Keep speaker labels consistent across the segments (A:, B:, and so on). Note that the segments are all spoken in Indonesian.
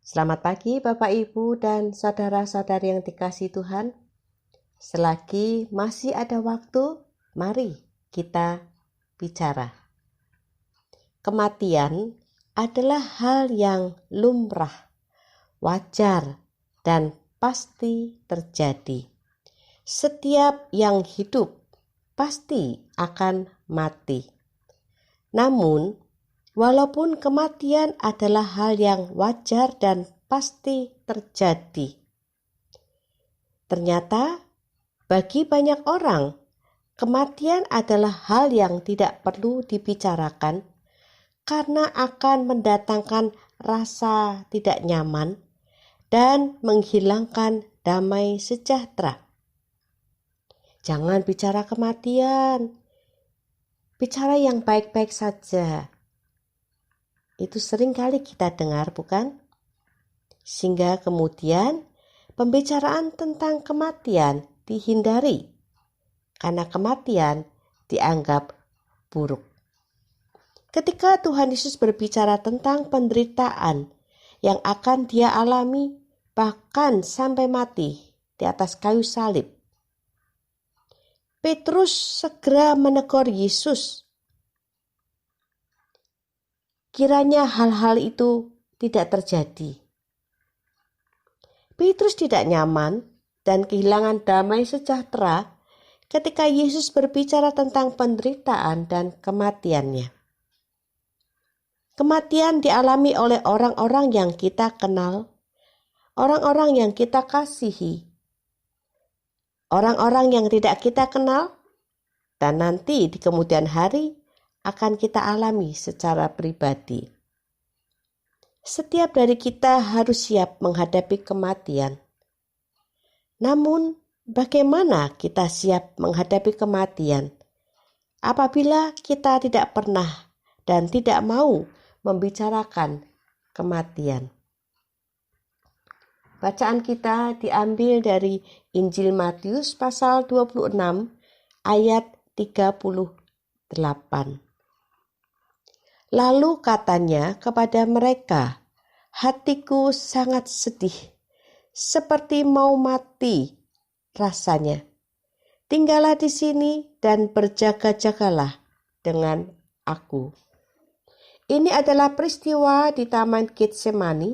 A: Selamat pagi Bapak Ibu dan saudara-saudari yang dikasihi Tuhan. Selagi masih ada waktu, mari kita bicara. Kematian adalah hal yang lumrah, wajar, dan pasti terjadi. Setiap yang hidup pasti akan mati. Namun, walaupun kematian adalah hal yang wajar dan pasti terjadi, ternyata bagi banyak orang, kematian adalah hal yang tidak perlu dibicarakan karena akan mendatangkan rasa tidak nyaman dan menghilangkan damai sejahtera. Jangan bicara kematian, bicara yang baik-baik saja. Itu sering kali kita dengar, bukan? Sehingga kemudian pembicaraan tentang kematian dihindari karena kematian dianggap buruk. Ketika Tuhan Yesus berbicara tentang penderitaan yang akan Dia alami bahkan sampai mati di atas kayu salib, Petrus segera menegur Yesus. Kiranya hal-hal itu tidak terjadi. Petrus tidak nyaman dan kehilangan damai sejahtera ketika Yesus berbicara tentang penderitaan dan kematiannya. Kematian dialami oleh orang-orang yang kita kenal, orang-orang yang kita kasihi, orang-orang yang tidak kita kenal, dan nanti di kemudian hari akan kita alami secara pribadi. Setiap dari kita harus siap menghadapi kematian. Namun, bagaimana kita siap menghadapi kematian apabila kita tidak pernah dan tidak mau membicarakan kematian? Bacaan kita diambil dari Injil Matius pasal 26 ayat 38. Lalu katanya kepada mereka, "Hatiku sangat sedih, seperti mau mati rasanya. Tinggallah di sini dan berjaga-jagalah dengan aku." Ini adalah peristiwa di Taman Getsemani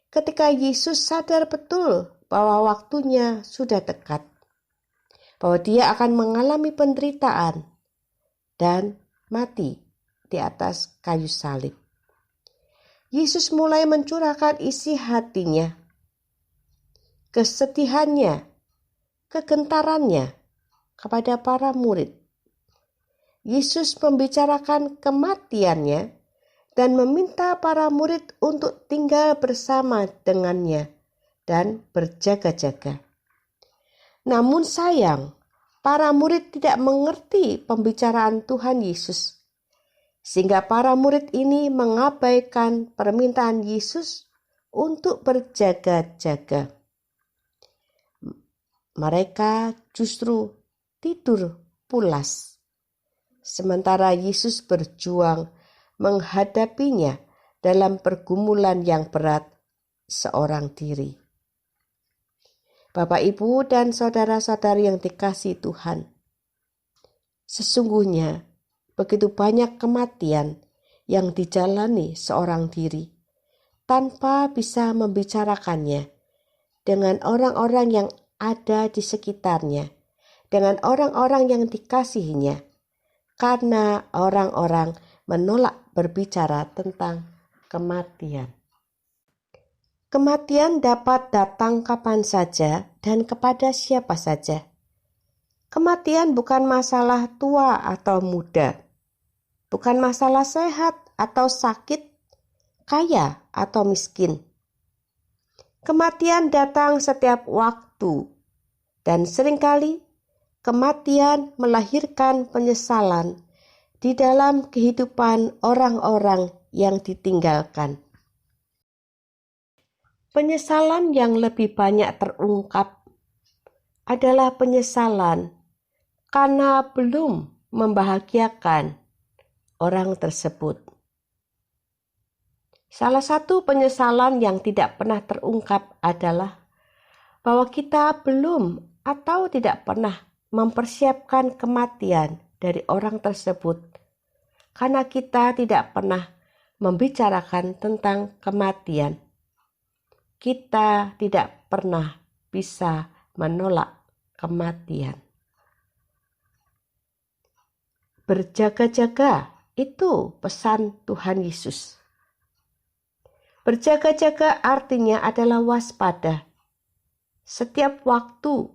A: ketika Yesus sadar betul bahwa waktunya sudah dekat, bahwa Dia akan mengalami penderitaan dan mati di atas kayu salib. Yesus mulai mencurahkan isi hatinya, kesedihannya, kegentarannya kepada para murid. Yesus membicarakan kematiannya dan meminta para murid untuk tinggal bersama dengannya dan berjaga-jaga. Namun sayang, para murid tidak mengerti pembicaraan Tuhan Yesus, sehingga para murid ini mengabaikan permintaan Yesus untuk berjaga-jaga. Mereka justru tidur pulas, sementara Yesus berjuang menghadapinya dalam pergumulan yang berat seorang diri. Bapak, Ibu, dan saudara-saudari yang dikasihi Tuhan, sesungguhnya begitu banyak kematian yang dijalani seorang diri tanpa bisa membicarakannya dengan orang-orang yang ada di sekitarnya, dengan orang-orang yang dikasihinya, karena orang-orang menolak berbicara tentang kematian. Kematian dapat datang kapan saja dan kepada siapa saja. Kematian bukan masalah tua atau muda, bukan masalah sehat atau sakit, kaya atau miskin. Kematian datang setiap waktu, dan seringkali kematian melahirkan penyesalan di dalam kehidupan orang-orang yang ditinggalkan. Penyesalan yang lebih banyak terungkap adalah penyesalan karena belum membahagiakan orang tersebut. Salah satu penyesalan yang tidak pernah terungkap adalah bahwa kita belum atau tidak pernah mempersiapkan kematian dari orang tersebut, karena kita tidak pernah membicarakan tentang kematian. Kita tidak pernah bisa menolak kematian. Berjaga-jaga, itu pesan Tuhan Yesus. Berjaga-jaga artinya adalah waspada. Setiap waktu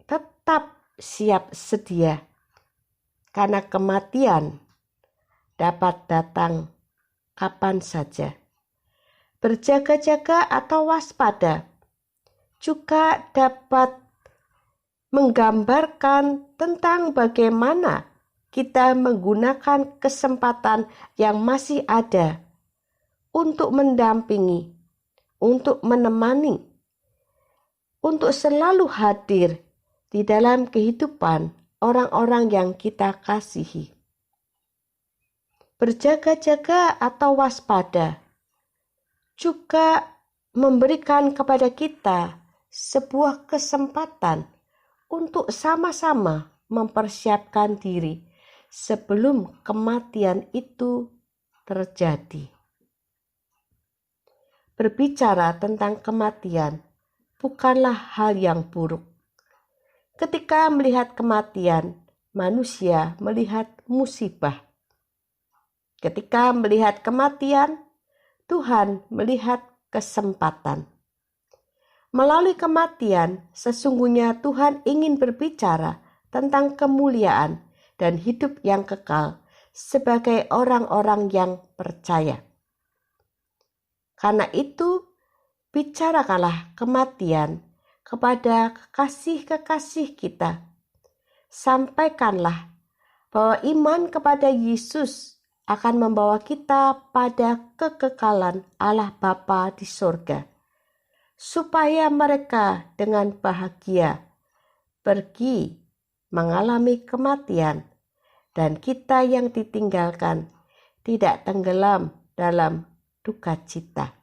A: tetap siap sedia, karena kematian dapat datang kapan saja. Berjaga-jaga atau waspada juga dapat menggambarkan tentang bagaimana kita menggunakan kesempatan yang masih ada untuk mendampingi, untuk menemani, untuk selalu hadir di dalam kehidupan orang-orang yang kita kasihi. Berjaga-jaga atau waspada juga memberikan kepada kita sebuah kesempatan untuk sama-sama mempersiapkan diri sebelum kematian itu terjadi. Berbicara tentang kematian bukanlah hal yang buruk. Ketika melihat kematian, manusia melihat musibah. Ketika melihat kematian, Tuhan melihat kesempatan. Melalui kematian, sesungguhnya Tuhan ingin berbicara tentang kemuliaan dan hidup yang kekal sebagai orang-orang yang percaya. Karena itu, bicarakanlah kematian kepada kekasih-kekasih kita. Sampaikanlah bahwa iman kepada Yesus akan membawa kita pada kekekalan Allah Bapa di surga, supaya mereka dengan bahagia pergi mengalami kematian dan kita yang ditinggalkan tidak tenggelam dalam duka cita.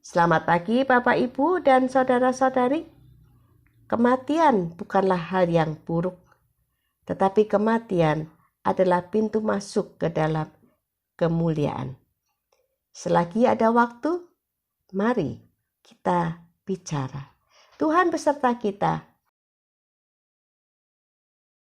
A: Selamat pagi Bapak, Ibu, dan saudara-saudari. Kematian bukanlah hal yang buruk, tetapi kematian adalah pintu masuk ke dalam kemuliaan. Selagi ada waktu, mari kita bicara. Tuhan beserta kita